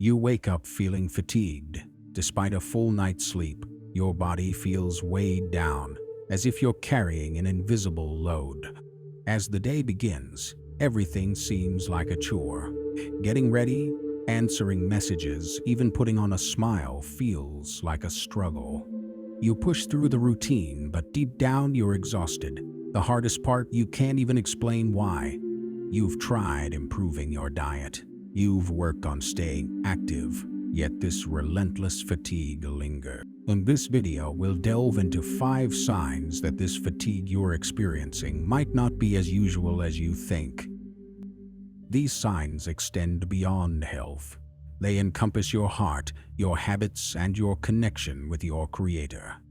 You wake up feeling fatigued. Despite a full night's sleep, your body feels weighed down, as if you're carrying an invisible load. As the day begins, everything seems like a chore. Getting ready, answering messages, even putting on a smile feels like a struggle. You push through the routine, but deep down you're exhausted. The hardest part, you can't even explain why. You've tried improving your diet. You've worked on staying active, yet this relentless fatigue lingers. In this video, we'll delve into 5 signs that this fatigue you're experiencing might not be as usual as you think. These signs extend beyond health. They encompass your heart, your habits, and your connection with your Creator.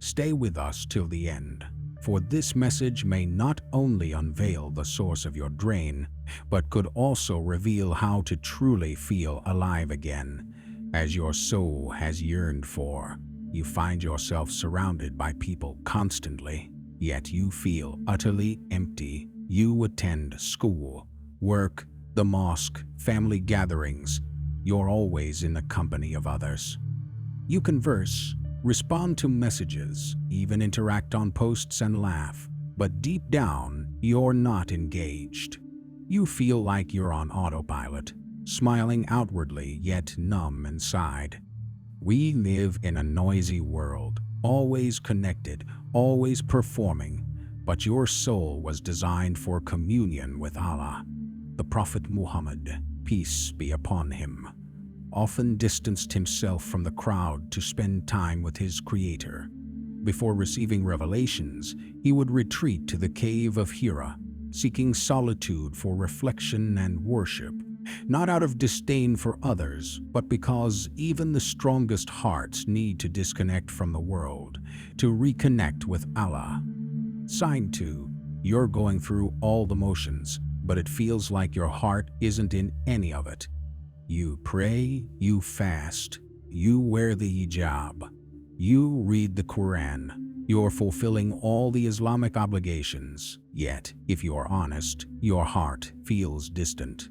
Stay with us till the end, for this message may not only unveil the source of your drain, but could also reveal how to truly feel alive again, as your soul has yearned for. You find yourself surrounded by people constantly, yet you feel utterly empty. You attend school, work, the mosque, family gatherings. You're always in the company of others. You converse, respond to messages, even interact on posts and laugh, but deep down, you're not engaged. You feel like you're on autopilot, smiling outwardly yet numb inside. We live in a noisy world, always connected, always performing, but your soul was designed for communion with Allah. The Prophet Muhammad, peace be upon him, often distanced himself from the crowd to spend time with his Creator. Before receiving revelations, he would retreat to the cave of Hira, seeking solitude for reflection and worship, not out of disdain for others, but because even the strongest hearts need to disconnect from the world to reconnect with Allah. Sign 2. You're going through all the motions, but it feels like your heart isn't in any of it. You pray, you fast, you wear the hijab, you read the Quran, you're fulfilling all the Islamic obligations, yet, if you're honest, your heart feels distant.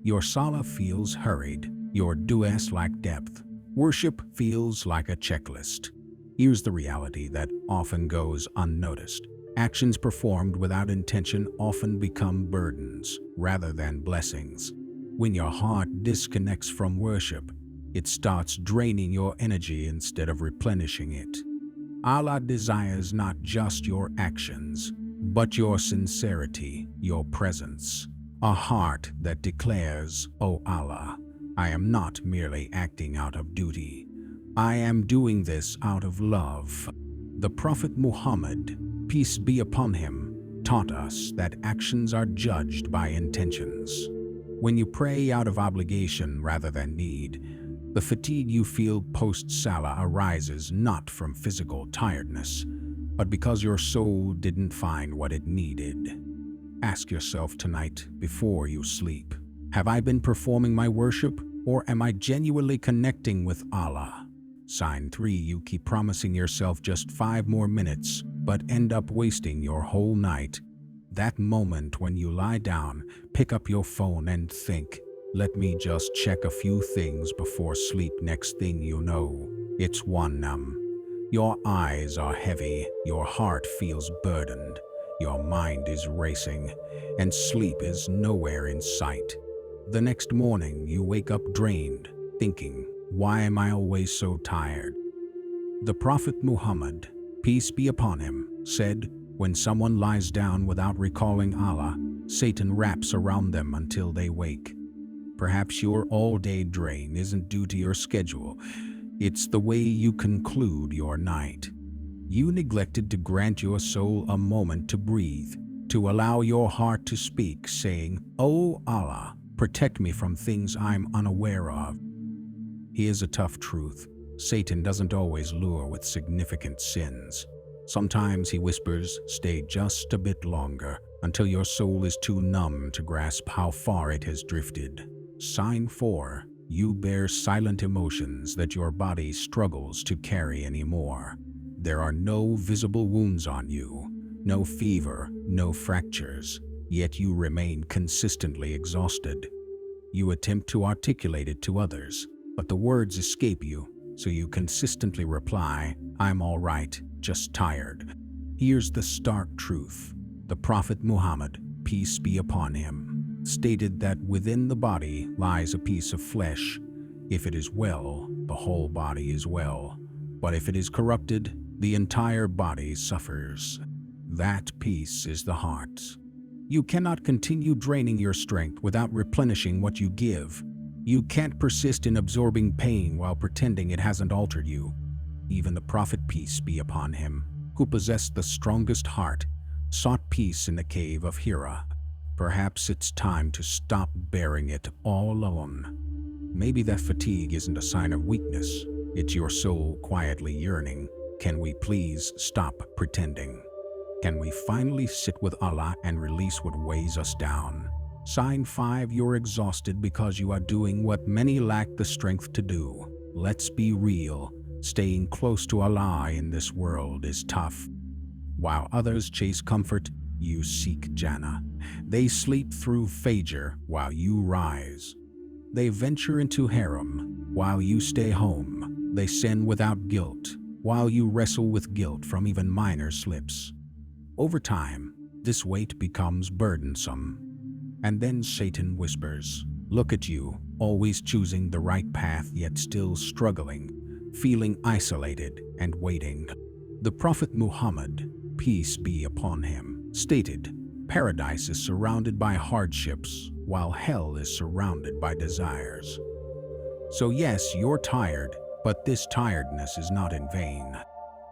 Your salah feels hurried, your du'as lack depth, worship feels like a checklist. Here's the reality that often goes unnoticed. Actions performed without intention often become burdens rather than blessings. When your heart disconnects from worship, it starts draining your energy instead of replenishing it. Allah desires not just your actions, but your sincerity, your presence. A heart that declares, "O Allah, I am not merely acting out of duty. I am doing this out of love." The Prophet Muhammad, peace be upon him, taught us that actions are judged by intentions. When you pray out of obligation rather than need, the fatigue you feel post-salah arises not from physical tiredness, but because your soul didn't find what it needed. Ask yourself tonight before you sleep, have I been performing my worship, or am I genuinely connecting with Allah? Sign 3. You keep promising yourself just 5 more minutes, but end up wasting your whole night. That moment when you lie down, pick up your phone and think, let me just check a few things before sleep. Next thing you know, it's 1 Your eyes are heavy, your heart feels burdened, your mind is racing, and sleep is nowhere in sight. The next morning, you wake up drained, thinking, why am I always so tired? The Prophet Muhammad, peace be upon him, said, when someone lies down without recalling Allah, Satan wraps around them until they wake. Perhaps your all-day drain isn't due to your schedule. It's the way you conclude your night. You neglected to grant your soul a moment to breathe, to allow your heart to speak, saying, "O Allah, protect me from things I'm unaware of." Here's a tough truth. Satan doesn't always lure with significant sins. Sometimes he whispers, "Stay just a bit longer," until your soul is too numb to grasp how far it has drifted. Sign 4. You bear silent emotions that your body struggles to carry anymore. There are no visible wounds on you, no fever, no fractures, yet you remain consistently exhausted. You attempt to articulate it to others, but the words escape you, so you consistently reply, "I'm all right, just tired." Here's the stark truth. The Prophet Muhammad, peace be upon him, stated that within the body lies a piece of flesh. If it is well, the whole body is well. But if it is corrupted, the entire body suffers. That piece is the heart. You cannot continue draining your strength without replenishing what you give. You can't persist in absorbing pain while pretending it hasn't altered you. Even the Prophet, peace be upon him, who possessed the strongest heart, sought peace in the cave of Hira. Perhaps it's time to stop bearing it all alone. Maybe that fatigue isn't a sign of weakness. It's your soul quietly yearning. Can we please stop pretending? Can we finally sit with Allah and release what weighs us down? Sign 5. You're exhausted because you are doing what many lack the strength to do. Let's be real. Staying close to Allah in this world is tough. While others chase comfort, you seek Jannah. They sleep through Fajr while you rise. They venture into harem while you stay home. They sin without guilt while you wrestle with guilt from even minor slips. Over time, this weight becomes burdensome. And then Satan whispers, "Look at you, always choosing the right path yet still struggling, feeling isolated and waiting." The Prophet Muhammad, peace be upon him, stated, "Paradise is surrounded by hardships, while hell is surrounded by desires." So yes, you're tired, but this tiredness is not in vain.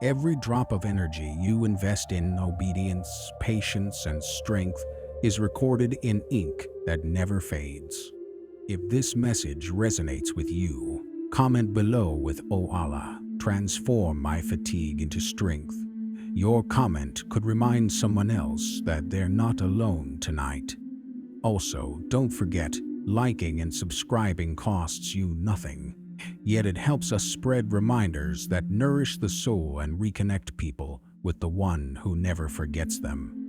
Every drop of energy you invest in obedience, patience, and strength is recorded in ink that never fades. If this message resonates with you, comment below with, "O Allah, transform my fatigue into strength." Your comment could remind someone else that they're not alone tonight. Also, don't forget, liking and subscribing costs you nothing, yet it helps us spread reminders that nourish the soul and reconnect people with the one who never forgets them.